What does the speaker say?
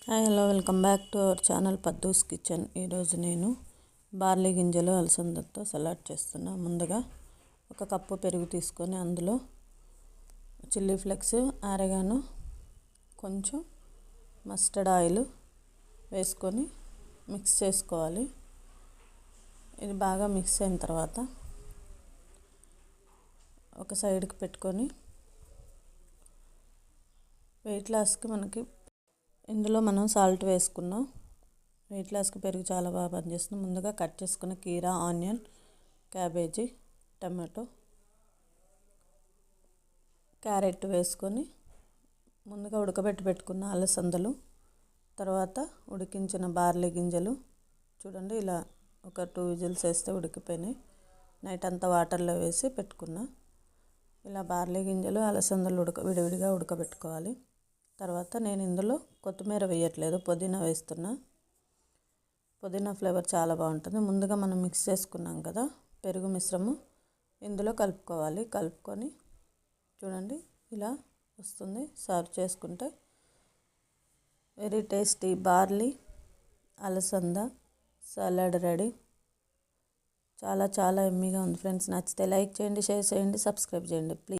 Hi hello welcome back to our channel Paddu's kitchen. ఈరోజు నేను barley గింజలు అలసందతో సలాడ్ చేస్తున్నా. ముందుగా ఒక కప్పు పెరుగు తీసుకొని అందులో చిల్లీ ఫ్లేక్స్, ఆరిగానో, కొంచెం మస్టర్డ్ ఆయిల్ వేసుకొని మిక్స్ చేసుకోవాలి. ఇది బాగా మిక్స్ అయిన తర్వాత ఒక సైడ్కి పెట్టుకొని వెయిట్ లాస్కి మనకి ఇందులో మనం సాల్ట్ వేసుకున్నాం. వెయిట్ లాస్కి పెరుగు చాలా బాగా పనిచేస్తుంది. ముందుగా కట్ చేసుకున్న కీరా, ఆనియన్, క్యాబేజీ, టమాటో, క్యారెట్ వేసుకొని ముందుగా పెట్టుకున్న అలసందలు, తర్వాత ఉడికించిన బార్లీ గింజలు చూడండి ఇలా ఒక 2 విజిల్స్ వేస్తే ఉడికిపోయినాయి. నైట్ అంతా వాటర్లో వేసి పెట్టుకున్నా. ఇలా బార్లీ గింజలు, అలసందలు విడివిడిగా ఉడకబెట్టుకోవాలి. తర్వాత నేను ఇందులో కొత్తిమీర వేయట్లేదు, పుదీనా వేస్తున్నా. పుదీనా ఫ్లేవర్ చాలా బాగుంటుంది. ముందుగా మనం మిక్స్ చేసుకున్నాం కదా పెరుగు మిశ్రమం, ఇందులో కలుపుకొని చూడండి ఇలా వస్తుంది. సర్వ్ చేసుకుంటే వెరీ టేస్టీ బార్లీ అలసంద సలాడ్ రెడీ. చాలా చాలా ఎమ్మీగా ఉంది ఫ్రెండ్స్. నచ్చితే లైక్ చేయండి, షేర్ చేయండి, సబ్స్క్రైబ్ చేయండి ప్లీజ్.